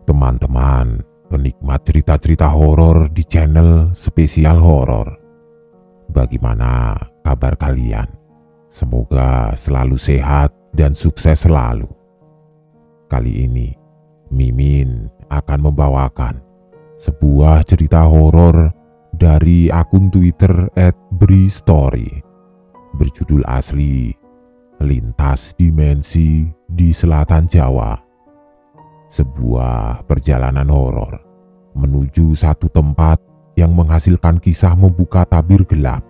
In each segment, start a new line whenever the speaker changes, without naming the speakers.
teman-teman penikmat cerita-cerita horor di channel Spesial Horor. Bagaimana kabar kalian? Semoga selalu sehat dan sukses selalu. Kali ini Mimin akan membawakan sebuah cerita horor dari akun Twitter @bristory berjudul asli Lintas Dimensi di Selatan Jawa. Sebuah perjalanan horor menuju satu tempat yang menghasilkan kisah membuka tabir gelap.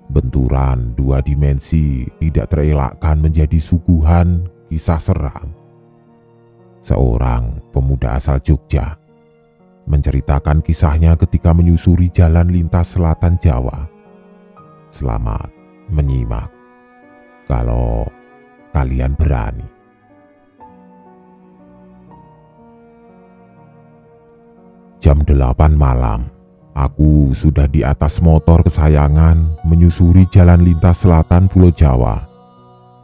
Benturan dua dimensi tidak terelakkan menjadi suguhan kisah seram. Seorang pemuda asal Jogja menceritakan kisahnya ketika menyusuri jalan lintas selatan Jawa. Selamat menyimak kalau kalian berani. Jam 8 malam, aku sudah di atas motor kesayangan menyusuri jalan lintas selatan Pulau Jawa.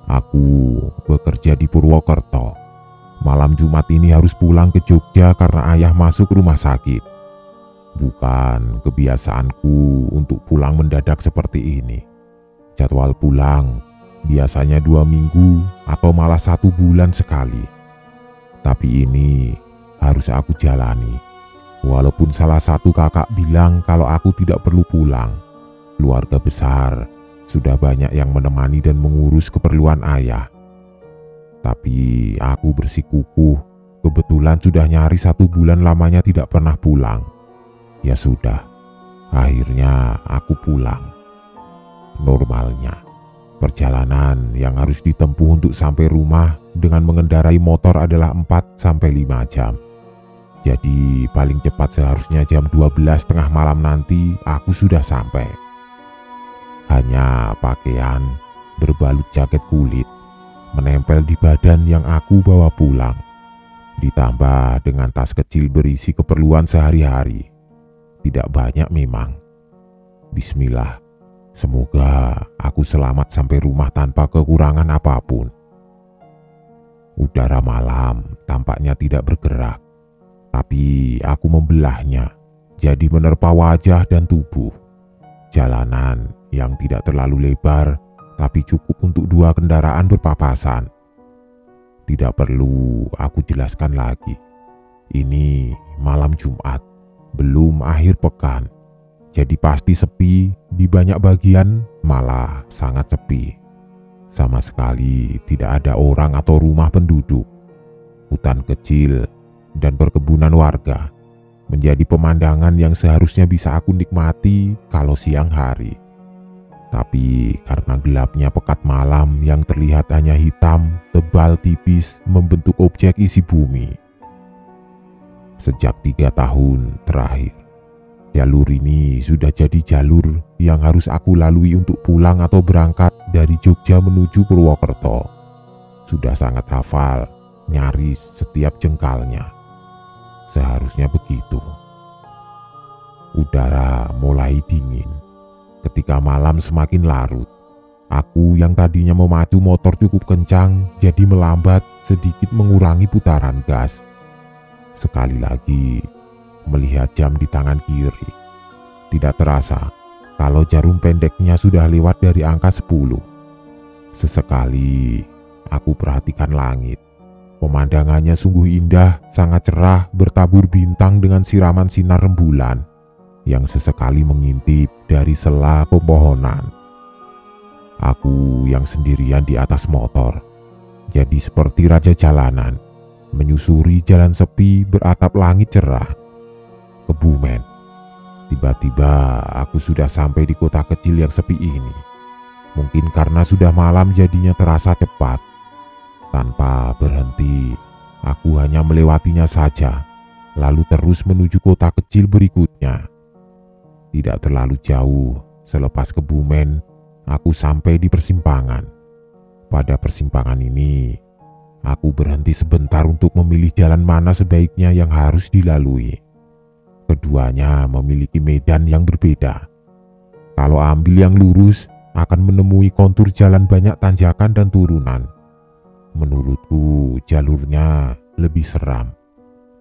Aku bekerja di Purwokerto. Malam Jumat ini harus pulang ke Jogja karena ayah masuk rumah sakit. Bukan kebiasaanku untuk pulang mendadak seperti ini. Jadwal pulang biasanya 2 minggu atau malah 1 bulan sekali. Tapi ini harus aku jalani. Walaupun salah satu kakak bilang kalau aku tidak perlu pulang. Keluarga besar sudah banyak yang menemani dan mengurus keperluan ayah. Tapi aku bersikukuh, kebetulan sudah nyaris 1 bulan lamanya tidak pernah pulang. Ya sudah, akhirnya aku pulang. Normalnya, perjalanan yang harus ditempuh untuk sampai rumah dengan mengendarai motor adalah 4-5 jam. Jadi paling cepat seharusnya jam 12 tengah malam nanti aku sudah sampai. Hanya pakaian berbalut jaket kulit menempel di badan yang aku bawa pulang. Ditambah dengan tas kecil berisi keperluan sehari-hari. Tidak banyak memang. Bismillah, semoga aku selamat sampai rumah tanpa kekurangan apapun. Udara malam tampaknya tidak bergerak. Tapi aku membelahnya, jadi menerpa wajah dan tubuh. Jalanan yang tidak terlalu lebar, tapi cukup untuk 2 kendaraan berpapasan. Tidak perlu aku jelaskan lagi. Ini malam Jumat, belum akhir pekan. Jadi pasti sepi, di banyak bagian malah sangat sepi. Sama sekali tidak ada orang atau rumah penduduk. Hutan kecil dan perkebunan warga menjadi pemandangan yang seharusnya bisa aku nikmati kalau siang hari. Tapi karena gelapnya pekat malam yang terlihat hanya hitam, tebal, tipis membentuk objek isi bumi. Sejak 3 tahun terakhir, jalur ini sudah jadi jalur yang harus aku lalui untuk pulang atau berangkat dari Jogja menuju Purwokerto. Sudah sangat hafal, nyaris setiap jengkalnya. Seharusnya begitu. Udara mulai dingin. Ketika malam semakin larut, aku yang tadinya memacu motor cukup kencang jadi melambat, sedikit mengurangi putaran gas. Sekali lagi melihat jam di tangan kiri. Tidak terasa kalau jarum pendeknya sudah lewat dari angka 10. Sesekali aku perhatikan langit. Pemandangannya sungguh indah, sangat cerah, bertabur bintang dengan siraman sinar rembulan yang sesekali mengintip dari sela pepohonan. Aku yang sendirian di atas motor, jadi seperti raja jalanan, menyusuri jalan sepi beratap langit cerah. Kebumen, tiba-tiba aku sudah sampai di kota kecil yang sepi ini. Mungkin karena sudah malam jadinya terasa cepat. Tanpa berhenti, aku hanya melewatinya saja, lalu terus menuju kota kecil berikutnya. Tidak terlalu jauh, selepas Kebumen, aku sampai di persimpangan. Pada persimpangan ini, aku berhenti sebentar untuk memilih jalan mana sebaiknya yang harus dilalui. Keduanya memiliki medan yang berbeda. Kalau ambil yang lurus, akan menemui kontur jalan banyak tanjakan dan turunan. Menurutku jalurnya lebih seram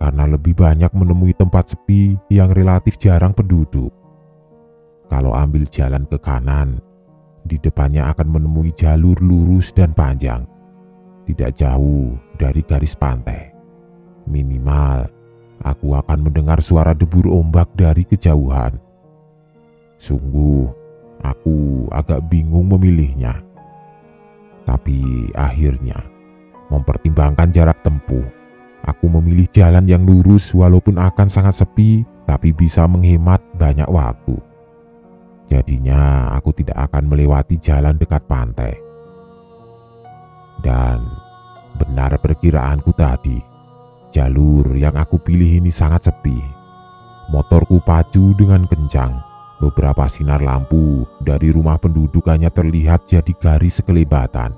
karena lebih banyak menemui tempat sepi yang relatif jarang penduduk. Kalau ambil jalan ke kanan, di depannya akan menemui jalur lurus dan panjang, tidak jauh dari garis pantai. Minimal, aku akan mendengar suara debur ombak dari kejauhan. Sungguh, aku agak bingung memilihnya. Tapi akhirnya, mempertimbangkan jarak tempuh, aku memilih jalan yang lurus walaupun akan sangat sepi, tapi bisa menghemat banyak waktu. Jadinya aku tidak akan melewati jalan dekat pantai. Dan benar perkiraanku tadi, jalur yang aku pilih ini sangat sepi. Motorku pacu dengan kencang. Beberapa sinar lampu dari rumah penduduk hanya terlihat jadi garis sekelebatan.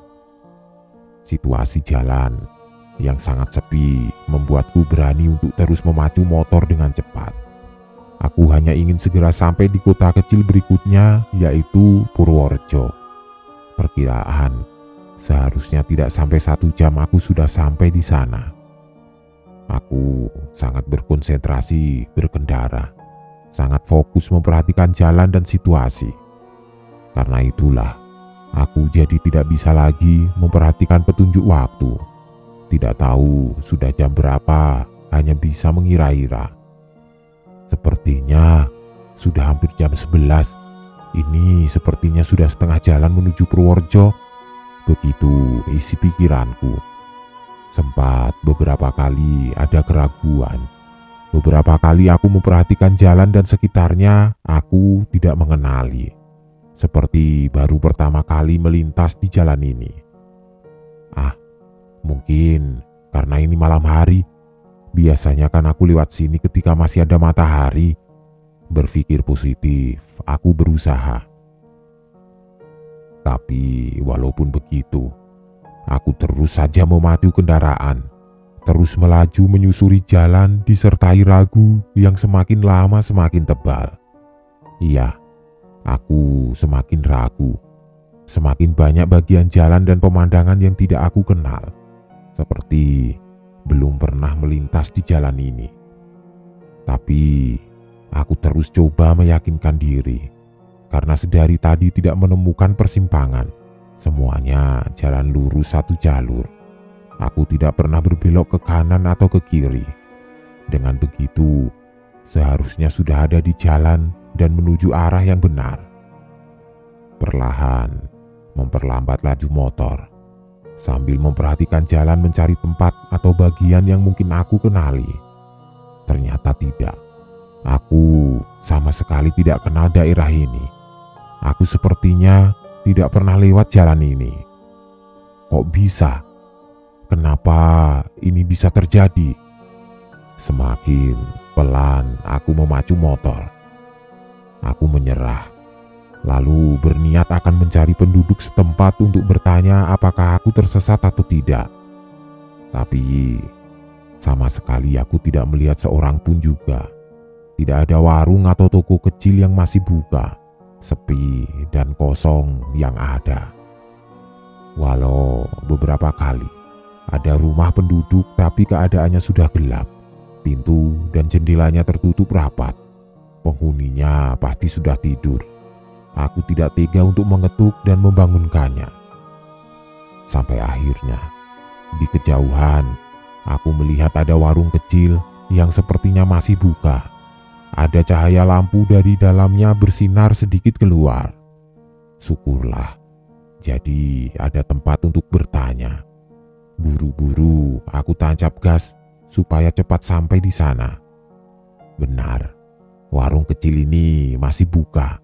Situasi jalan yang sangat sepi membuatku berani untuk terus memacu motor dengan cepat. Aku hanya ingin segera sampai di kota kecil berikutnya, yaitu Purworejo. Perkiraan seharusnya tidak sampai 1 jam aku sudah sampai di sana. Aku sangat berkonsentrasi berkendara, sangat fokus memperhatikan jalan dan situasi. Karena itulah, aku jadi tidak bisa lagi memperhatikan petunjuk waktu. Tidak tahu sudah jam berapa, hanya bisa mengira-ira. Sepertinya sudah hampir jam 11. Ini sepertinya sudah setengah jalan menuju Purworejo. Begitu isi pikiranku. Sempat beberapa kali ada keraguan. Beberapa kali aku memperhatikan jalan dan sekitarnya, aku tidak mengenali. Seperti baru pertama kali melintas di jalan ini. Mungkin karena ini malam hari. Biasanya kan aku lewat sini ketika masih ada matahari. Berpikir positif, aku berusaha. Tapi walaupun begitu, aku terus saja memacu kendaraan. Terus melaju menyusuri jalan disertai ragu yang semakin lama semakin tebal. Iya, aku semakin ragu. Semakin banyak bagian jalan dan pemandangan yang tidak aku kenal. Seperti belum pernah melintas di jalan ini. Tapi aku terus coba meyakinkan diri. Karena sedari tadi tidak menemukan persimpangan. Semuanya jalan lurus satu jalur. Aku tidak pernah berbelok ke kanan atau ke kiri. Dengan begitu, seharusnya sudah ada di jalan dan menuju arah yang benar. Perlahan, memperlambat laju motor. Sambil memperhatikan jalan mencari tempat atau bagian yang mungkin aku kenali. Ternyata tidak. Aku sama sekali tidak kenal daerah ini. Aku sepertinya tidak pernah lewat jalan ini. Kok bisa? Kenapa ini bisa terjadi? Semakin pelan aku memacu motor. Aku menyerah. Lalu berniat akan mencari penduduk setempat untuk bertanya apakah aku tersesat atau tidak. Tapi sama sekali aku tidak melihat seorang pun juga. Tidak ada warung atau toko kecil yang masih buka. Sepi dan kosong yang ada. Walau beberapa kali ada rumah penduduk tapi keadaannya sudah gelap. Pintu dan jendelanya tertutup rapat. Penghuninya pasti sudah tidur. Aku tidak tega untuk mengetuk dan membangunkannya. Sampai akhirnya, di kejauhan, aku melihat ada warung kecil yang sepertinya masih buka. Ada cahaya lampu dari dalamnya bersinar sedikit keluar. Syukurlah, jadi ada tempat untuk bertanya. Buru-buru aku tancap gas supaya cepat sampai di sana. Benar, warung kecil ini masih buka.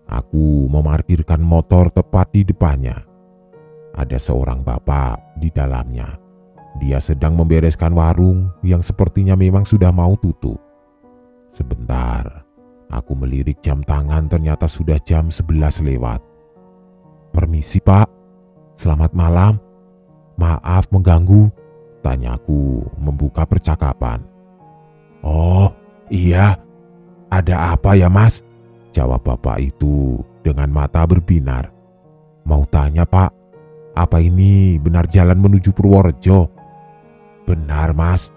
Aku memarkirkan motor tepat di depannya. Ada seorang bapak di dalamnya. Dia sedang membereskan warung yang sepertinya memang sudah mau tutup. Sebentar, aku melirik jam tangan, ternyata sudah jam 11 lewat. "Permisi Pak, selamat malam. Maaf mengganggu," tanyaku membuka percakapan. "Oh iya, ada apa ya Mas?" Jawab bapak itu dengan mata berbinar. "Mau tanya Pak, apa ini benar jalan menuju Purworejo?" "Benar Mas,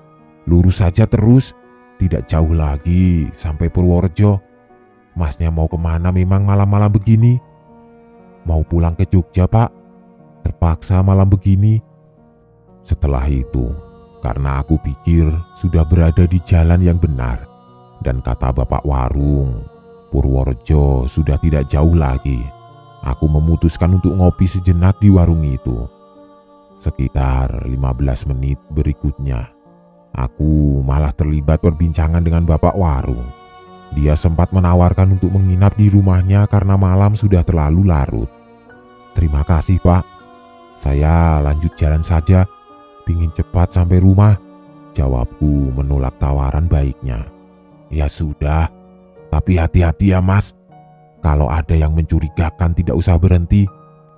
Lurus saja terus, tidak jauh lagi sampai Purworejo. Masnya mau kemana memang malam-malam begini? Mau pulang ke Jogja, Pak. Terpaksa malam begini. Setelah itu, karena aku pikir sudah berada di jalan yang benar, dan kata bapak warung, Purworejo sudah tidak jauh lagi, aku memutuskan untuk ngopi sejenak di warung itu. Sekitar 15 menit berikutnya, aku malah terlibat perbincangan dengan bapak warung. Dia sempat menawarkan untuk menginap di rumahnya karena malam sudah terlalu larut. Terima kasih, Pak. Saya lanjut jalan saja. Pingin cepat sampai rumah, jawabku menolak tawaran baiknya. Ya sudah, tapi hati-hati ya Mas. Kalau ada yang mencurigakan tidak usah berhenti,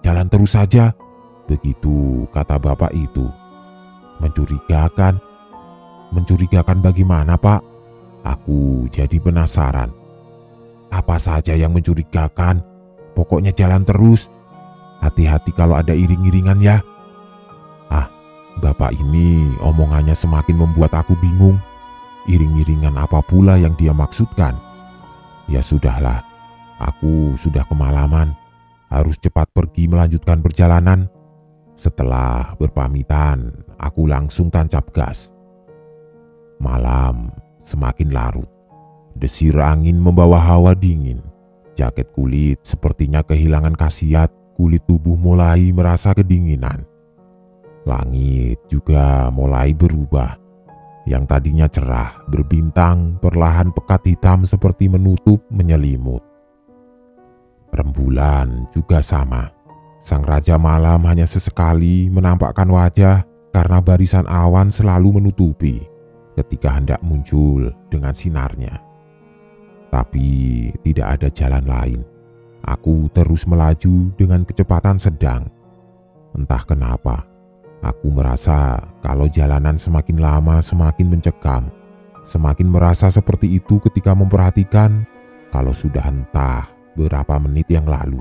jalan terus saja. Begitu kata bapak itu. Mencurigakan? Mencurigakan bagaimana, Pak? Aku jadi penasaran. Apa saja yang mencurigakan? Pokoknya jalan terus. Hati-hati kalau ada iring-iringan ya. Bapak ini omongannya semakin membuat aku bingung. Iring-iringan apa pula yang dia maksudkan? Ya sudahlah, aku sudah kemalaman. Harus cepat pergi melanjutkan perjalanan. Setelah berpamitan, aku langsung tancap gas. Malam semakin larut. Desir angin membawa hawa dingin. Jaket kulit sepertinya kehilangan khasiat. Kulit tubuh mulai merasa kedinginan. Langit juga mulai berubah. Yang tadinya cerah berbintang perlahan pekat hitam seperti menutup menyelimut. Rembulan juga sama. Sang Raja Malam hanya sesekali menampakkan wajah karena barisan awan selalu menutupi ketika hendak muncul dengan sinarnya. Tapi tidak ada jalan lain. Aku terus melaju dengan kecepatan sedang. Entah kenapa, aku merasa kalau jalanan semakin lama semakin mencekam. Semakin merasa seperti itu ketika memperhatikan kalau sudah entah berapa menit yang lalu.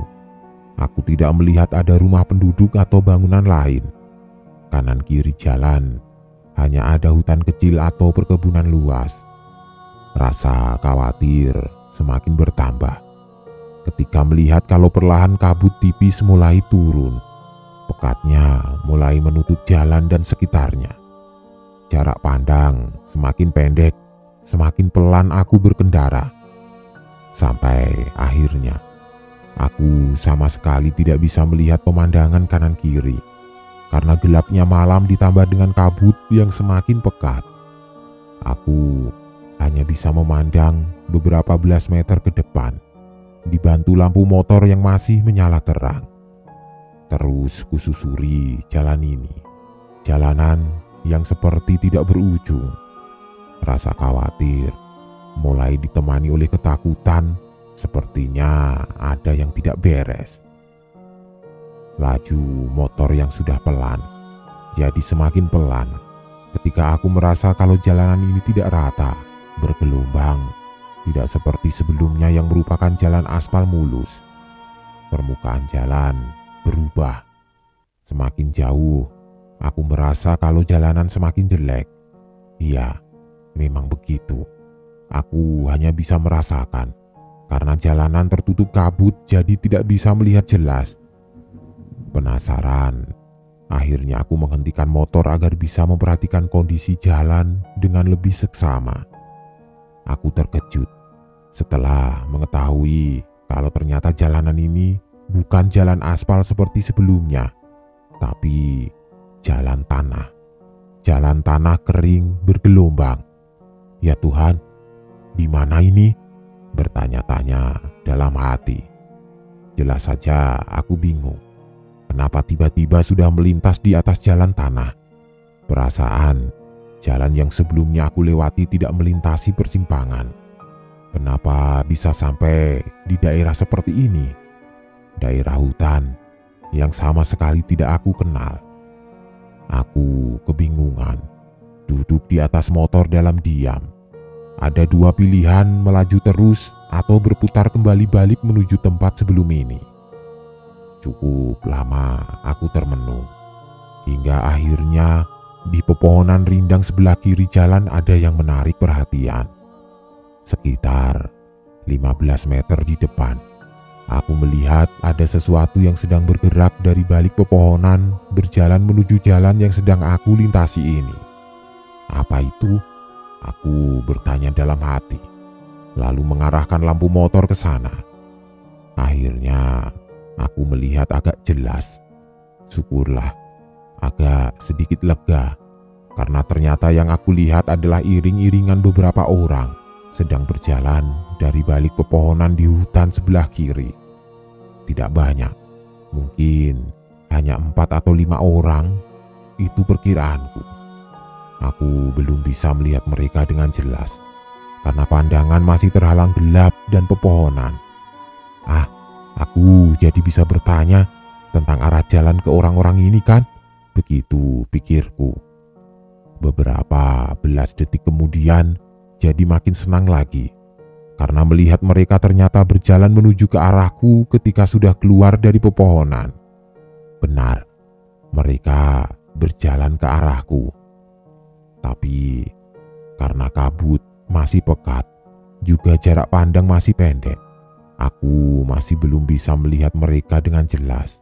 Aku tidak melihat ada rumah penduduk atau bangunan lain. Kanan kiri jalan hanya ada hutan kecil atau perkebunan luas. Rasa khawatir semakin bertambah ketika melihat kalau perlahan kabut tipis mulai turun. Pekatnya mulai menutup jalan dan sekitarnya. Jarak pandang semakin pendek, semakin pelan aku berkendara. Sampai akhirnya, aku sama sekali tidak bisa melihat pemandangan kanan kiri. Karena gelapnya malam ditambah dengan kabut yang semakin pekat. Aku hanya bisa memandang beberapa belas meter ke depan, dibantu lampu motor yang masih menyala terang. Terus kususuri jalan ini, jalanan yang seperti tidak berujung. Rasa khawatir mulai ditemani oleh ketakutan, sepertinya ada yang tidak beres. Laju motor yang sudah pelan jadi semakin pelan ketika aku merasa kalau jalanan ini tidak rata, bergelombang, tidak seperti sebelumnya yang merupakan jalan aspal mulus. Permukaan jalan berubah. Semakin jauh, aku merasa kalau jalanan semakin jelek. Iya, memang begitu. Aku hanya bisa merasakan. Karena jalanan tertutup kabut jadi tidak bisa melihat jelas. Penasaran, akhirnya aku menghentikan motor agar bisa memperhatikan kondisi jalan dengan lebih seksama. Aku terkejut setelah mengetahui kalau ternyata jalanan ini bukan jalan aspal seperti sebelumnya, tapi jalan tanah. Jalan tanah kering bergelombang. Ya Tuhan, di mana ini? Bertanya-tanya dalam hati. Jelas saja aku bingung. Kenapa tiba-tiba sudah melintas di atas jalan tanah? Perasaan jalan yang sebelumnya aku lewati tidak melintasi persimpangan. Kenapa bisa sampai di daerah seperti ini? Daerah hutan yang sama sekali tidak aku kenal. Aku kebingungan, duduk di atas motor dalam diam. Ada dua pilihan, melaju terus atau berputar kembali balik menuju tempat sebelum ini. Cukup lama aku termenung, hingga akhirnya di pepohonan rindang sebelah kiri jalan ada yang menarik perhatian. Sekitar 15 meter di depan, aku melihat ada sesuatu yang sedang bergerak dari balik pepohonan berjalan menuju jalan yang sedang aku lintasi ini. Apa itu? Aku bertanya dalam hati, lalu mengarahkan lampu motor ke sana. Akhirnya, aku melihat agak jelas. Syukurlah, agak sedikit lega, karena ternyata yang aku lihat adalah iring-iringan beberapa orang sedang berjalan dari balik pepohonan di hutan sebelah kiri. Tidak banyak, mungkin hanya 4 atau 5 orang, itu perkiraanku. Aku belum bisa melihat mereka dengan jelas, karena pandangan masih terhalang gelap dan pepohonan. Aku jadi bisa bertanya tentang arah jalan ke orang-orang ini kan? Begitu pikirku. Beberapa belas detik kemudian, jadi makin senang lagi karena melihat mereka ternyata berjalan menuju ke arahku ketika sudah keluar dari pepohonan. Benar, mereka berjalan ke arahku. Tapi karena kabut masih pekat, juga jarak pandang masih pendek, aku masih belum bisa melihat mereka dengan jelas.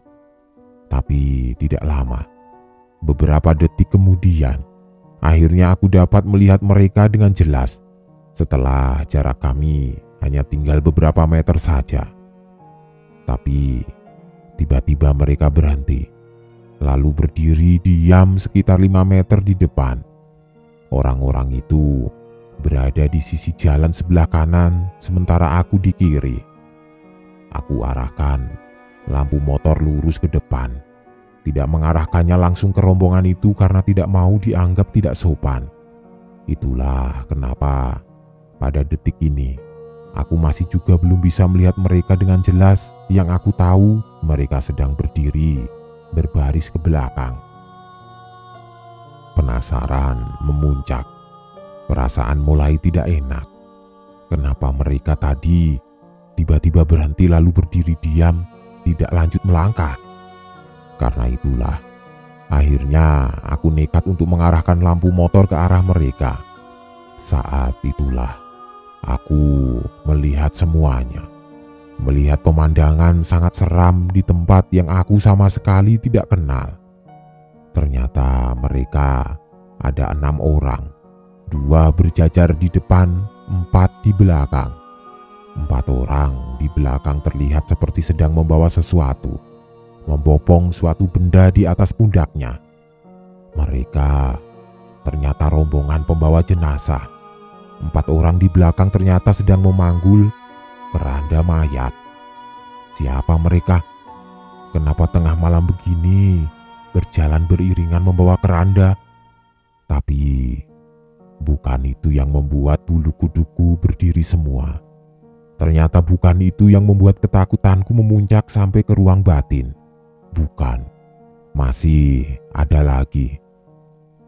Tapi tidak lama, beberapa detik kemudian, akhirnya aku dapat melihat mereka dengan jelas. Setelah jarak kami hanya tinggal beberapa meter saja. Tapi tiba-tiba mereka berhenti, lalu berdiri diam sekitar 5 meter di depan. Orang-orang itu berada di sisi jalan sebelah kanan, sementara aku di kiri. Aku arahkan lampu motor lurus ke depan, tidak mengarahkannya langsung ke rombongan itu karena tidak mau dianggap tidak sopan. Itulah kenapa pada detik ini aku masih juga belum bisa melihat mereka dengan jelas. Yang aku tahu mereka sedang berdiri berbaris ke belakang. Penasaran memuncak. Perasaan mulai tidak enak. Kenapa mereka tadi tiba-tiba berhenti lalu berdiri diam, tidak lanjut melangkah? Karena itulah, akhirnya aku nekat untuk mengarahkan lampu motor ke arah mereka. Saat itulah, aku melihat semuanya. Melihat pemandangan sangat seram di tempat yang aku sama sekali tidak kenal. Ternyata mereka ada 6 orang. 2 berjajar di depan, 4 di belakang. 4 orang di belakang terlihat seperti sedang membawa sesuatu, membopong suatu benda di atas pundaknya. Mereka ternyata rombongan pembawa jenazah. 4 orang di belakang ternyata sedang memanggul keranda mayat. Siapa mereka? Kenapa tengah malam begini berjalan beriringan membawa keranda? Tapi bukan itu yang membuat bulu kuduku berdiri semua. Ternyata bukan itu yang membuat ketakutanku memuncak sampai ke ruang batin. Bukan, masih ada lagi.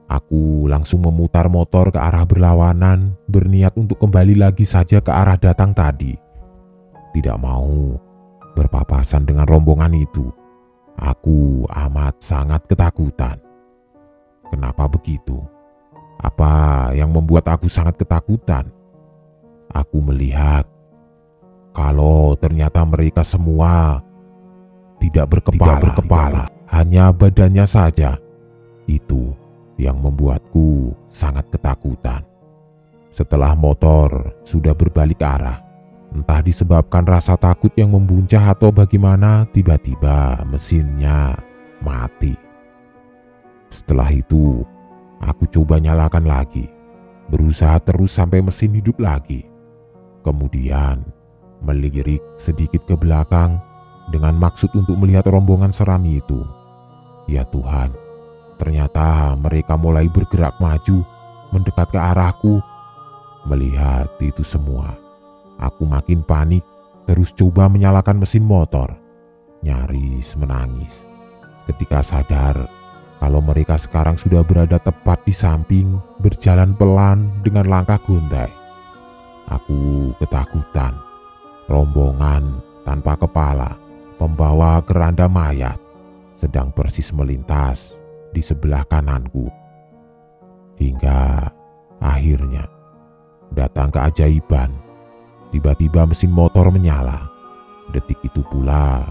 Aku langsung memutar motor ke arah berlawanan, berniat untuk kembali lagi saja ke arah datang tadi. Tidak mau berpapasan dengan rombongan itu. Aku amat sangat ketakutan. Kenapa begitu? Apa yang membuat aku sangat ketakutan? Aku melihat kalau ternyata mereka semua tidak berkepala, hanya badannya saja. Itu yang membuatku sangat ketakutan. Setelah motor sudah berbalik arah, entah disebabkan rasa takut yang membuncah atau bagaimana, tiba-tiba mesinnya mati. Setelah itu, aku coba nyalakan lagi, berusaha terus sampai mesin hidup lagi. Kemudian melirik sedikit ke belakang dengan maksud untuk melihat rombongan seram itu. Ya Tuhan, ternyata mereka mulai bergerak maju, mendekat ke arahku. Melihat itu semua, aku makin panik, terus coba menyalakan mesin motor. Nyaris menangis ketika sadar kalau mereka sekarang sudah berada tepat di samping, berjalan pelan dengan langkah gontai. Aku ketakutan. Rombongan tanpa kepala, pembawa keranda mayat, sedang persis melintas di sebelah kananku. Hingga akhirnya datang keajaiban. Tiba-tiba mesin motor menyala. Detik itu pula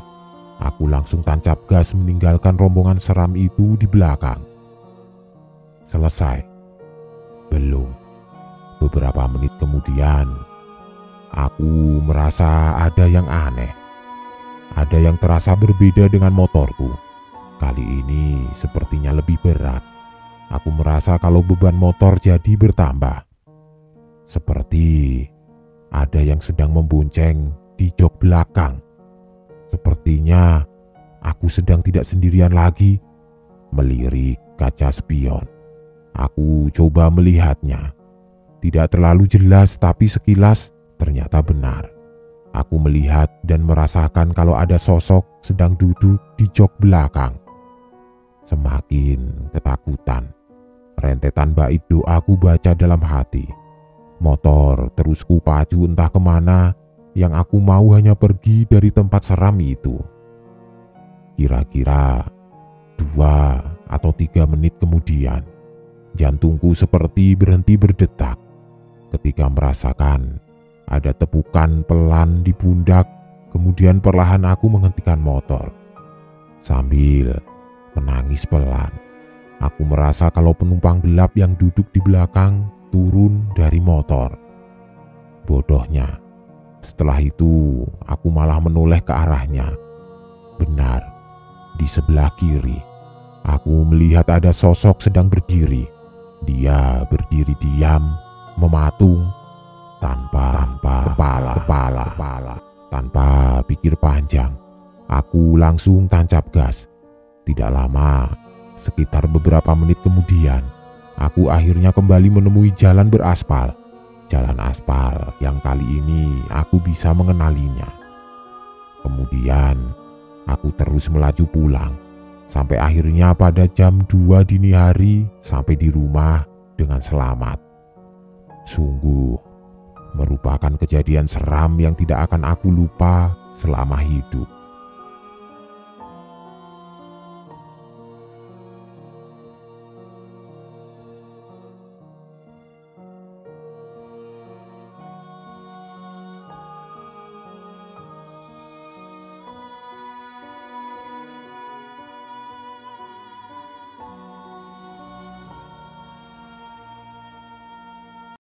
aku langsung tancap gas meninggalkan rombongan seram itu di belakang. Selesai? Belum. Beberapa menit kemudian, aku merasa ada yang aneh. Ada yang terasa berbeda dengan motorku. Kali ini sepertinya lebih berat. Aku merasa kalau beban motor jadi bertambah. Seperti ada yang sedang membonceng di jok belakang. Sepertinya aku sedang tidak sendirian lagi. Melirik kaca spion, aku coba melihatnya. Tidak terlalu jelas, tapi sekilas ternyata benar. Aku melihat dan merasakan kalau ada sosok sedang duduk di jok belakang. Semakin ketakutan. Rentetan bait doa aku baca dalam hati. Motor terus kupacu entah kemana, yang aku mau hanya pergi dari tempat seram itu. Kira-kira 2 atau 3 menit kemudian, jantungku seperti berhenti berdetak ketika merasakan ada tepukan pelan di pundak. Kemudian perlahan aku menghentikan motor. Sambil menangis pelan, aku merasa kalau penumpang gelap yang duduk di belakang turun dari motor. Bodohnya, setelah itu aku malah menoleh ke arahnya. Benar, di sebelah kiri aku melihat ada sosok sedang berdiri. Dia berdiri diam, mematung, tanpa kepala. Tanpa pikir panjang, aku langsung tancap gas. Tidak lama, sekitar beberapa menit kemudian, aku akhirnya kembali menemui jalan beraspal. Jalan aspal yang kali ini aku bisa mengenalinya. Kemudian aku terus melaju pulang. Sampai akhirnya pada jam 2 dini hari sampai di rumah dengan selamat. Sungguh merupakan kejadian seram yang tidak akan aku lupa selama hidup.